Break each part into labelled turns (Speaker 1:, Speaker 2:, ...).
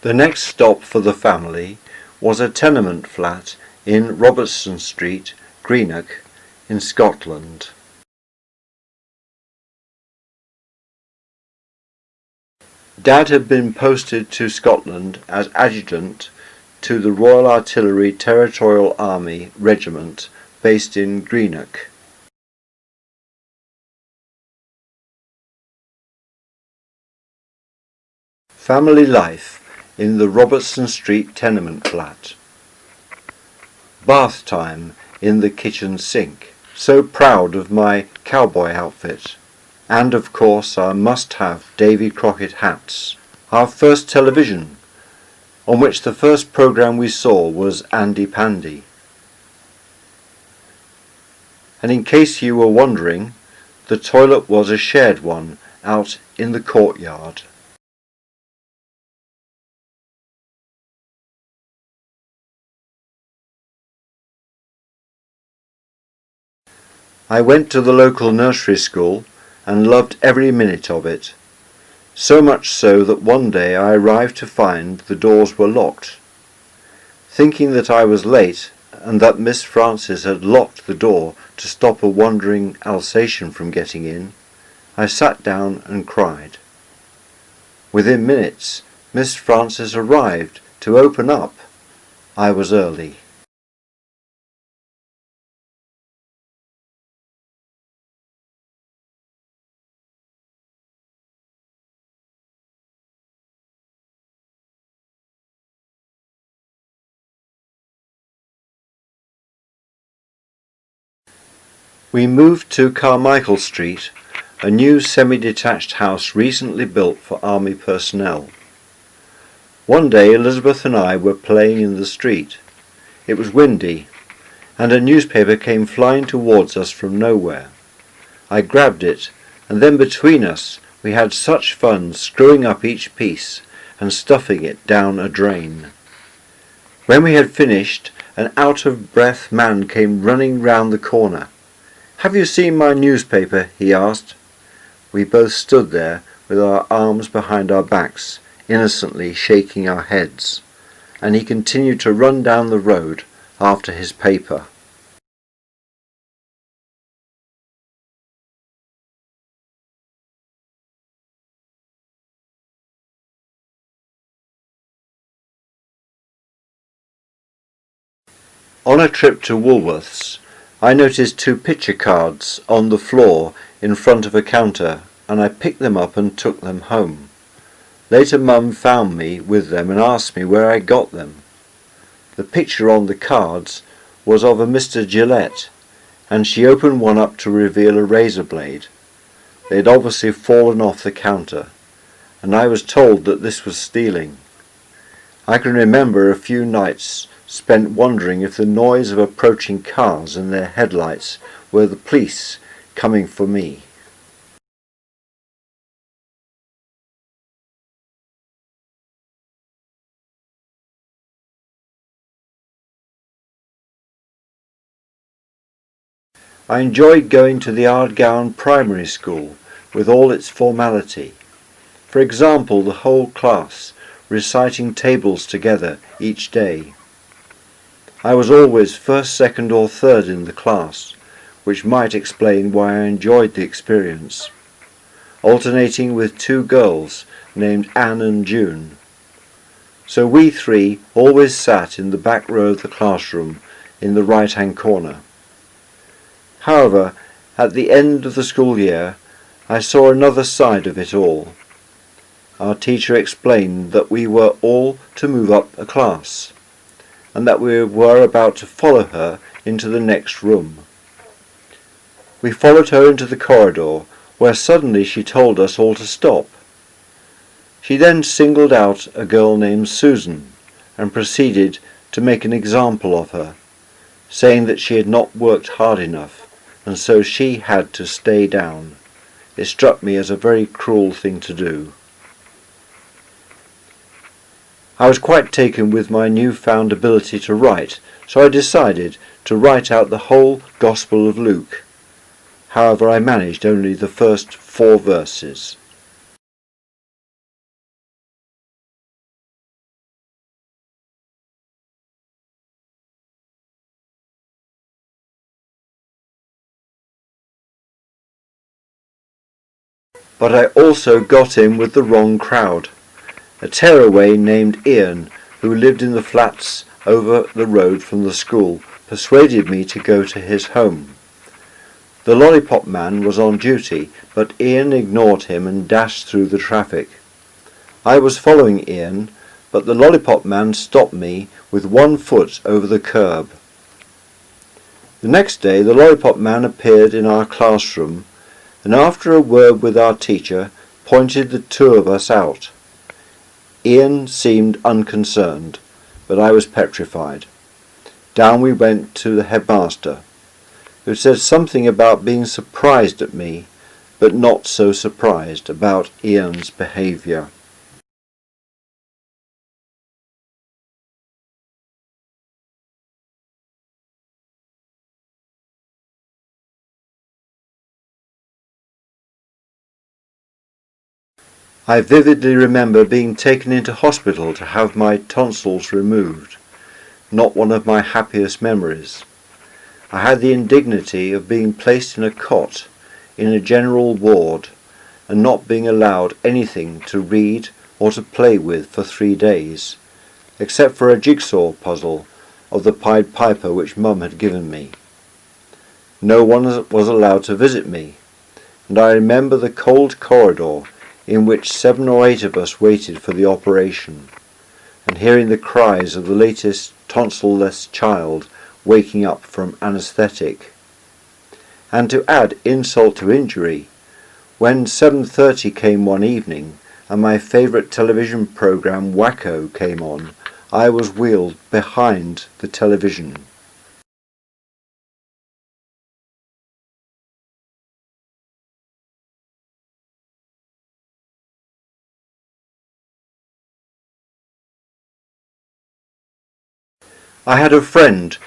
Speaker 1: The next stop for the family was a tenement flat in Robertson Street, Greenock, in Scotland. Dad had been posted to Scotland as adjutant to the Royal Artillery Territorial Army Regiment based in Greenock. Family life in the Robertson Street tenement flat. Bath time in the kitchen sink. So proud of my cowboy outfit. And of course our must-have Davy Crockett hats. Our first television, on which the first programme we saw was Andy Pandy. And in case you were wondering, the toilet was a shared one out in the courtyard. I went to the local nursery school and loved every minute of it, so much so that one day I arrived to find the doors were locked. Thinking that I was late and that Miss Frances had locked the door to stop a wandering Alsatian from getting in, I sat down and cried. Within minutes, Miss Frances arrived to open up. I was early. We moved to Carmichael Street, a new semi-detached house recently built for army personnel. One day Elizabeth and I were playing in the street. It was windy, and a newspaper came flying towards us from nowhere. I grabbed it, and then between us we had such fun screwing up each piece and stuffing it down a drain. When we had finished, an out-of-breath man came running round the corner. "Have you seen my newspaper?" he asked. We both stood there with our arms behind our backs, innocently shaking our heads, and he continued to run down the road after his paper. On a trip to Woolworths, I noticed 2 picture cards on the floor in front of a counter, and I picked them up and took them home. Later Mum found me with them and asked me where I got them. The picture on the cards was of a Mr. Gillette, and she opened one up to reveal a razor blade. They had obviously fallen off the counter, and I was told that this was stealing. I can remember a few nights spent wondering if the noise of approaching cars and their headlights were the police coming for me. I enjoyed going to the Ardgowan Primary School with all its formality. For example, the whole class reciting tables together each day. I was always first, second or third in the class, which might explain why I enjoyed the experience, alternating with 2 girls named Anne and June. So we 3 always sat in the back row of the classroom in the right-hand corner. However, at the end of the school year, I saw another side of it all. Our teacher explained that we were all to move up a class, and that we were about to follow her into the next room. We followed her into the corridor, where suddenly she told us all to stop. She then singled out a girl named Susan and proceeded to make an example of her, saying that she had not worked hard enough, and so she had to stay down. It struck me as a very cruel thing to do. I was quite taken with my newfound ability to write, so I decided to write out the whole Gospel of Luke. However, I managed only the first 4 verses. But I also got in with the wrong crowd. A tearaway named Ian, who lived in the flats over the road from the school, persuaded me to go to his home. The lollipop man was on duty, but Ian ignored him and dashed through the traffic. I was following Ian, but the lollipop man stopped me with 1 foot over the curb. The next day the lollipop man appeared in our classroom, and after a word with our teacher, pointed the 2 of us out. Ian seemed unconcerned, but I was petrified. Down we went to the headmaster, who said something about being surprised at me, but not so surprised about Ian's behaviour. I vividly remember being taken into hospital to have my tonsils removed, not one of my happiest memories. I had the indignity of being placed in a cot in a general ward and not being allowed anything to read or to play with for 3 days, except for a jigsaw puzzle of the Pied Piper which Mum had given me. No one was allowed to visit me, and I remember the cold corridor in which 7 or 8 of us waited for the operation, and hearing the cries of the latest tonsil-less child waking up from anaesthetic. And to add insult to injury, when 7:30 came one evening and my favourite television programme Wacko came on, I was wheeled behind the television. I had a friend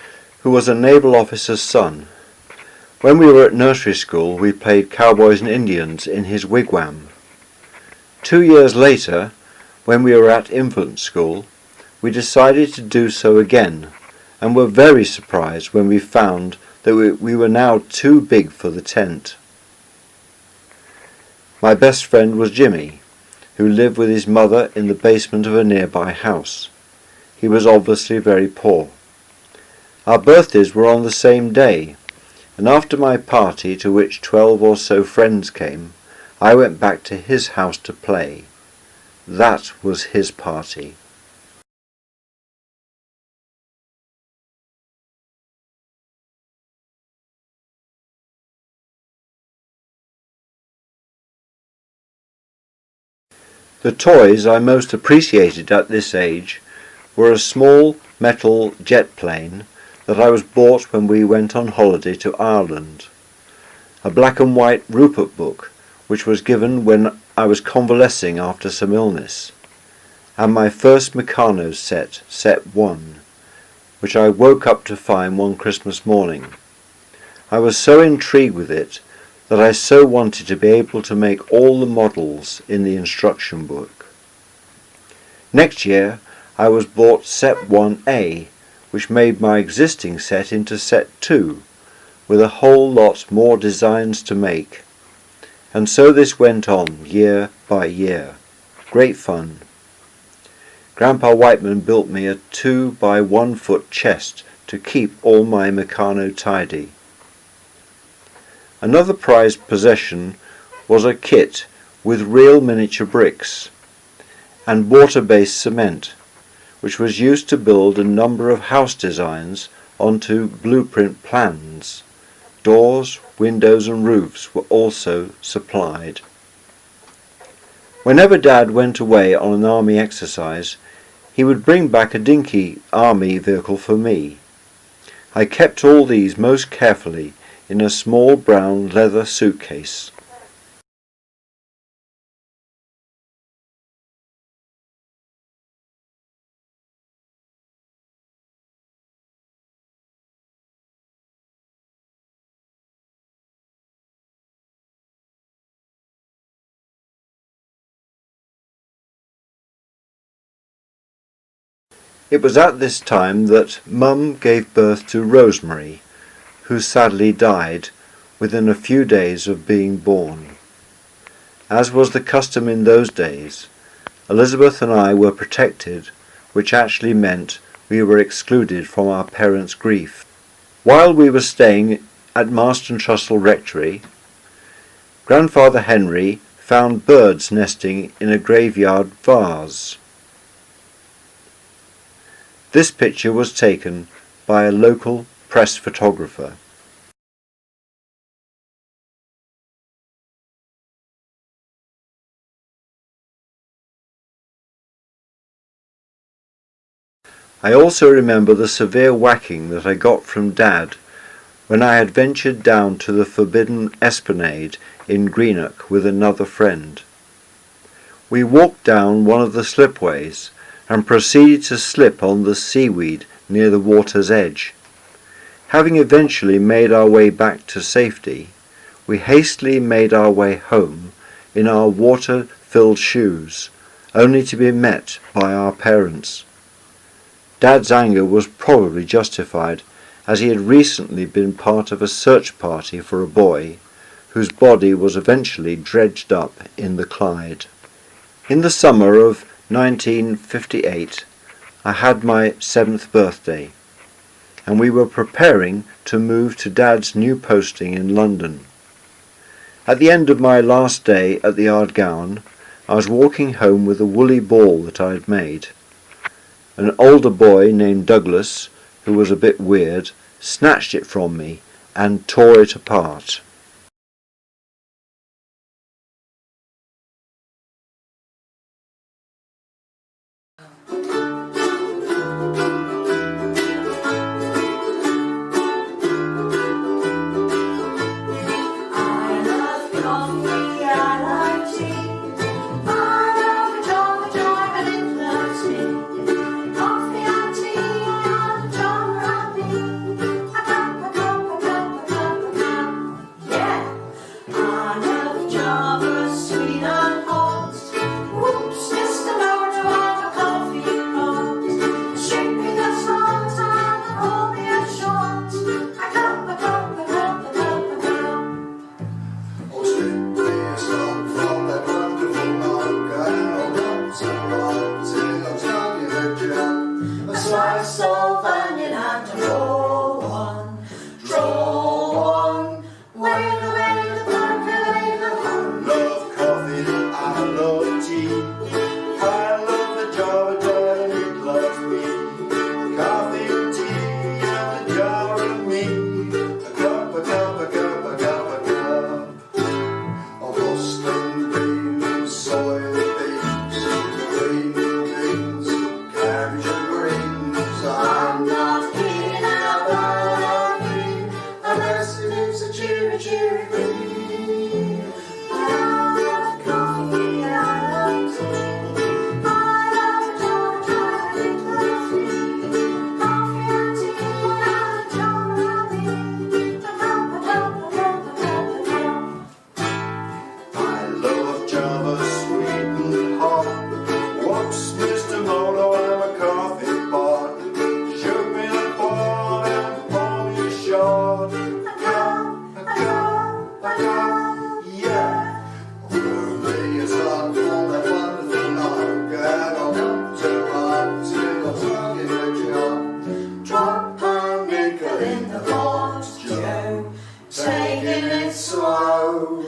Speaker 1: who was a naval officer's son. When we were at nursery school, we played cowboys and Indians in his wigwam. 2 years later, when we were at infant school, we decided to do so again, and were very surprised when we found that we were now too big for the tent. My best friend was Jimmy, who lived with his mother in the basement of a nearby house. He was obviously very poor. Our birthdays were on the same day, and after my party, to which 12 or so friends came, I went back to his house to play. That was his party. The toys I most appreciated at this age were a small metal jet plane that I was bought when we went on holiday to Ireland, a black and white Rupert book which was given when I was convalescing after some illness, and my first Meccano set, set 1, which I woke up to find one Christmas morning. I was so intrigued with it that I so wanted to be able to make all the models in the instruction book. Next year I was bought set 1A, which made my existing set into set 2, with a whole lot more designs to make. And so this went on year by year. Great fun. Grandpa Whiteman built me a 2 by 1 foot chest to keep all my Meccano tidy. Another prized possession was a kit with real miniature bricks and water-based cement, which was used to build a number of house designs onto blueprint plans. Doors, windows and roofs were also supplied. Whenever Dad went away on an army exercise, he would bring back a dinky army vehicle for me. I kept all these most carefully in a small brown leather suitcase. It was at this time that Mum gave birth to Rosemary, who sadly died within a few days of being born. As was the custom in those days, Elizabeth and I were protected, which actually meant we were excluded from our parents' grief. While we were staying at Marston Trussell Rectory, Grandfather Henry found birds nesting in a graveyard vase. This picture was taken by a local press photographer. I also remember the severe whacking that I got from Dad when I had ventured down to the forbidden esplanade in Greenock with another friend. We walked down one of the slipways and proceeded to slip on the seaweed near the water's edge. Having eventually made our way back to safety, we hastily made our way home in our water-filled shoes, only to be met by our parents. Dad's anger was probably justified, as he had recently been part of a search party for a boy whose body was eventually dredged up in the Clyde. In the summer of 1958, I had my 7th birthday, and we were preparing to move to Dad's new posting in London. At the end of my last day at the Ardgowan, I was walking home with a woolly ball that I had made. An older boy named Douglas, who was a bit weird, snatched it from me and tore it apart.
Speaker 2: Taking it slow.